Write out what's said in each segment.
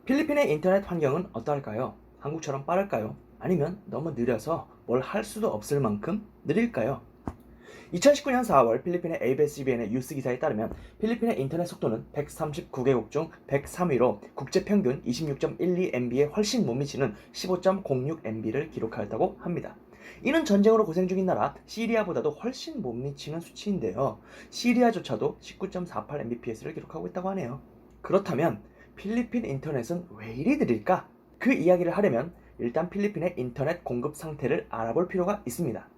필리핀의 인터넷 환경은 어떠할까요? 한국처럼 빠를까요? 아니면 너무 느려서 뭘 할 수도 없을 만큼 느릴까요? 2019년 4월 필리핀의 ABS-CBN의 뉴스 기사에 따르면 필리핀의 인터넷 속도는 139개국 중 103위로 국제 평균 26.12MB에 훨씬 못 미치는 15.06MB를 기록하였다고 합니다. 이는 전쟁으로 고생 중인 나라 시리아보다도 훨씬 못 미치는 수치인데요. 시리아조차도 19.48mbps를 기록하고 있다고 하네요. 그렇다면 필리핀 인터넷은 왜 이리 느릴까? 그 이야기를 하려면 일단 필리핀의 인터넷 공급 상태를 알아볼 필요가 있습니다.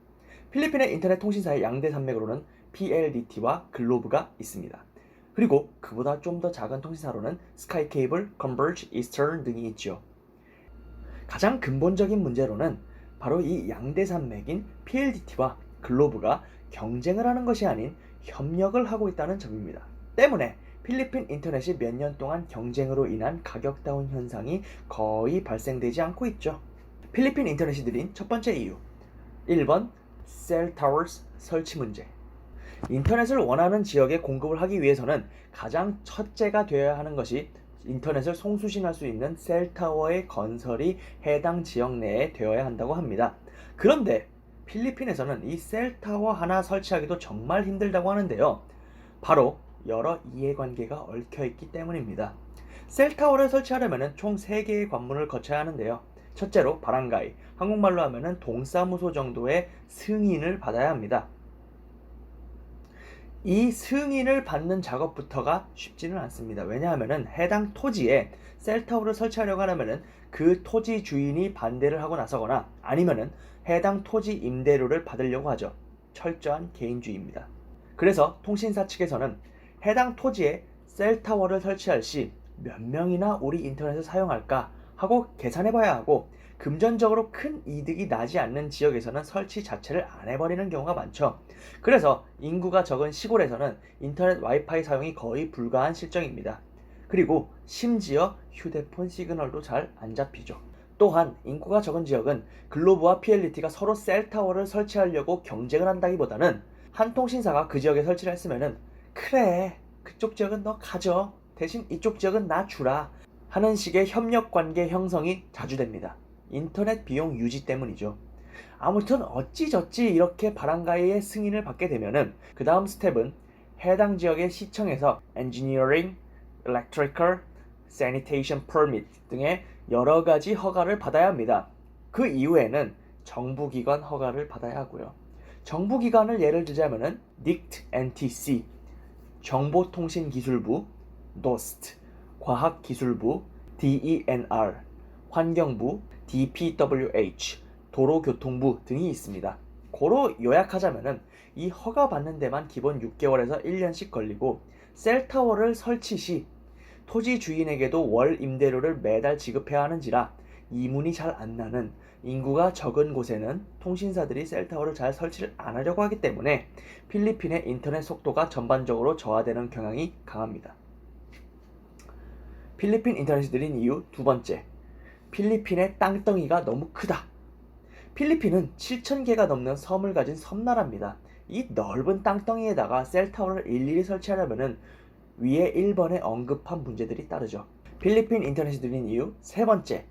필리핀의 인터넷 통신사의 양대 산맥으로는 PLDT와 글로브가 있습니다. 그리고 그보다 좀 더 작은 통신사로는 스카이케이블, 컨버지, 이스턴 등이 있죠. 가장 근본적인 문제로는 바로 이 양대 산맥인 PLDT와 글로브가 경쟁을 하는 것이 아닌 협력을 하고 있다는 점입니다. 때문에 필리핀 인터넷이 몇 년 동안 경쟁으로 인한 가격 다운 현상이 거의 발생되지 않고 있죠. 필리핀 인터넷이 느린 첫 번째 이유 1번 셀타워스 설치 문제. 인터넷을 원하는 지역에 공급을 하기 위해서는 가장 첫째가 되어야 하는 것이 인터넷을 송수신할 수 있는 셀타워의 건설이 해당 지역 내에 되어야 한다고 합니다. 그런데 필리핀에서는 이 셀타워 하나 설치하기도 정말 힘들다고 하는데요. 바로 여러 이해관계가 얽혀있기 때문입니다. 셀타워를 설치하려면 총 3개의 관문을 거쳐야 하는데요. 첫째로 바랑가이, 한국말로 하면 동사무소 정도의 승인을 받아야 합니다. 이 승인을 받는 작업부터가 쉽지는 않습니다. 왜냐하면 해당 토지에 셀타워를 설치하려고 하면 그 토지 주인이 반대를 하고 나서거나 아니면 해당 토지 임대료를 받으려고 하죠. 철저한 개인주의입니다. 그래서 통신사 측에서는 해당 토지에 셀타워를 설치할 시 몇 명이나 우리 인터넷을 사용할까 하고 계산해봐야 하고 금전적으로 큰 이득이 나지 않는 지역에서는 설치 자체를 안 해버리는 경우가 많죠. 그래서 인구가 적은 시골에서는 인터넷 와이파이 사용이 거의 불가한 실정입니다. 그리고 심지어 휴대폰 시그널도 잘 안 잡히죠. 또한 인구가 적은 지역은 글로브와 PLDT가 서로 셀타워를 설치하려고 경쟁을 한다기보다는 한 통신사가 그 지역에 설치를 했으면은 그래 그쪽 지역은 너 가져 대신 이쪽 지역은 나 주라 하는 식의 협력관계 형성이 자주 됩니다. 인터넷 비용 유지 때문이죠. 아무튼 어찌저찌 이렇게 바랑가이의 승인을 받게 되면은 그 다음 스텝은 해당 지역의 시청에서 Engineering, Electrical, Sanitation Permit 등의 여러 가지 허가를 받아야 합니다. 그 이후에는 정부기관 허가를 받아야 하고요. 정부기관을 예를 들자면은 NICT-NTC, 정보통신기술부, DOST, 과학기술부, DENR, 환경부, DPWH, 도로교통부 등이 있습니다. 고로 요약하자면은 이 허가 받는 데만 기본 6개월에서 1년씩 걸리고 셀타워를 설치 시 토지 주인에게도 월 임대료를 매달 지급해야 하는지라 이문이 잘 안 나는 인구가 적은 곳에는 통신사들이 셀타워를 잘 설치를 안 하려고 하기 때문에 필리핀의 인터넷 속도가 전반적으로 저하되는 경향이 강합니다. 필리핀 인터넷이 느린 이유 두 번째, 필리핀의 땅덩이가 너무 크다. 필리핀은 7,000개가 넘는 섬을 가진 섬나라입니다. 이 넓은 땅덩이에다가 셀타워를 일일이 설치하려면 위에 1번에 언급한 문제들이 따르죠. 필리핀 인터넷이 느린 이유 세 번째,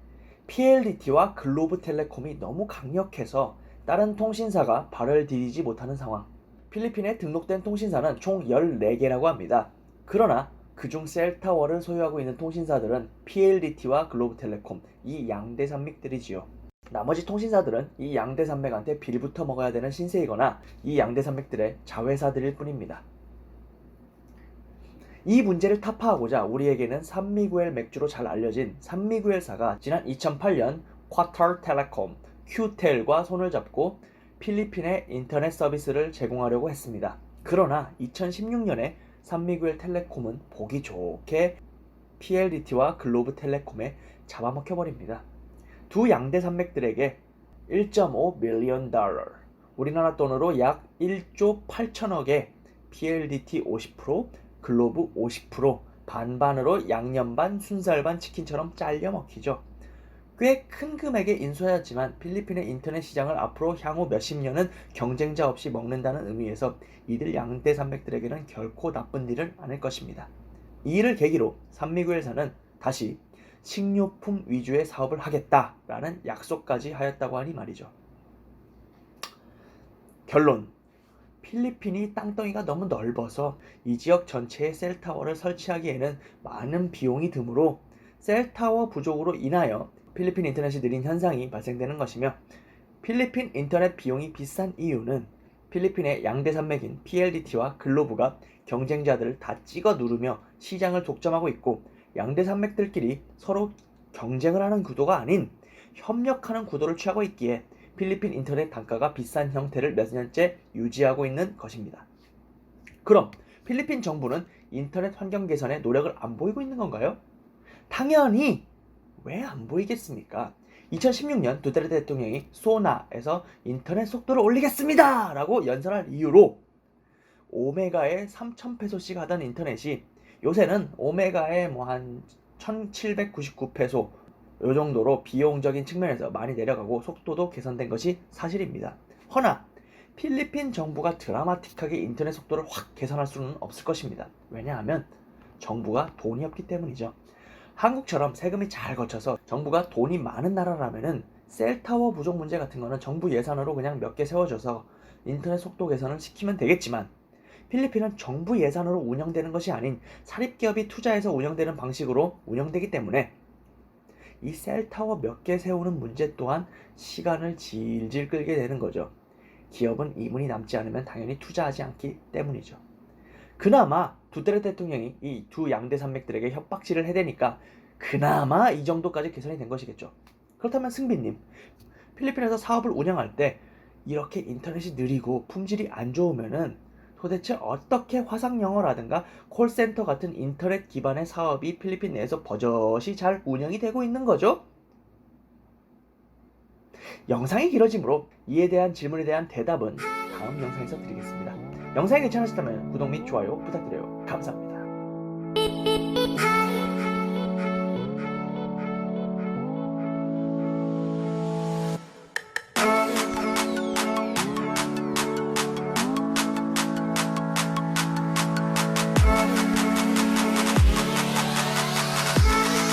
PLDT와 글로브텔레콤이 너무 강력해서 다른 통신사가 발을 디디지 못하는 상황. 필리핀에 등록된 통신사는 총 14개라고 합니다. 그러나 그중 셀타워를 소유하고 있는 통신사들은 PLDT와 글로브텔레콤 이 양대 산맥들이지요. 나머지 통신사들은 이 양대 산맥한테 빌부터 먹어야 되는 신세이거나 이 양대 산맥들의 자회사들일 뿐입니다. 이 문제를 타파하고자 우리에게는 산미구엘 맥주로 잘 알려진 산미구엘사가 지난 2008년 쿼터텔레콤, 큐텔과 손을 잡고 필리핀에 인터넷 서비스를 제공하려고 했습니다. 그러나 2016년에 산미구엘 텔레콤은 보기 좋게 PLDT와 글로브텔레콤에 잡아먹혀버립니다. 두 양대 산맥들에게 1.5 밀리언 달러, 우리나라 돈으로 약 1조 8천억에 PLDT 50%, 글로브 50% 반반으로 양념 반 순살 반 치킨처럼 잘려 먹히죠. 꽤 큰 금액에 인수하였지만 필리핀의 인터넷 시장을 앞으로 향후 몇십 년은 경쟁자 없이 먹는다는 의미에서 이들 양대 산맥들에게는 결코 나쁜 일은 아닐 것입니다. 이 일을 계기로 산미구엘사는 다시 식료품 위주의 사업을 하겠다라는 약속까지 하였다고 하니 말이죠. 결론. 필리핀이 땅덩이가 너무 넓어서 이 지역 전체에 셀타워를 설치하기에는 많은 비용이 드므로 셀타워 부족으로 인하여 필리핀 인터넷이 느린 현상이 발생되는 것이며, 필리핀 인터넷 비용이 비싼 이유는 필리핀의 양대 산맥인 PLDT와 글로브가 경쟁자들을 다 찍어 누르며 시장을 독점하고 있고, 양대 산맥들끼리 서로 경쟁을 하는 구도가 아닌 협력하는 구도를 취하고 있기에 필리핀 인터넷 단가가 비싼 형태를 몇 년째 유지하고 있는 것입니다. 그럼 필리핀 정부는 인터넷 환경 개선에 노력을 안 보이고 있는 건가요? 당연히 왜 안 보이겠습니까? 2016년 두테르테 대통령이 소나에서 인터넷 속도를 올리겠습니다! 라고 연설할 이유로 오메가에 3,000페소씩 하던 인터넷이 요새는 오메가에 한 1,799페소 요 정도로 비용적인 측면에서 많이 내려가고 속도도 개선된 것이 사실입니다. 허나 필리핀 정부가 드라마틱하게 인터넷 속도를 확 개선할 수는 없을 것입니다. 왜냐하면 정부가 돈이 없기 때문이죠. 한국처럼 세금이 잘 거쳐서 정부가 돈이 많은 나라라면은 셀타워 부족 문제 같은 거는 정부 예산으로 그냥 몇 개 세워줘서 인터넷 속도 개선을 시키면 되겠지만, 필리핀은 정부 예산으로 운영되는 것이 아닌 사립기업이 투자해서 운영되는 방식으로 운영되기 때문에 이 셀타워 몇 개 세우는 문제 또한 시간을 질질 끌게 되는 거죠. 기업은 이문이 남지 않으면 당연히 투자하지 않기 때문이죠. 그나마 두테르테 대통령이 이 두 양대 산맥들에게 협박질을 해대니까 그나마 이 정도까지 개선이 된 것이겠죠. 그렇다면 승빈님, 필리핀에서 사업을 운영할 때 이렇게 인터넷이 느리고 품질이 안 좋으면은 도대체 어떻게 화상영어라든가 콜센터 같은 인터넷 기반의 사업이 필리핀 내에서 버젓이 잘 운영이 되고 있는 거죠? 영상이 길어지므로 이에 대한 질문에 대한 대답은 다음 영상에서 드리겠습니다. 영상이 괜찮으셨다면 구독 및 좋아요 부탁드려요. 감사합니다.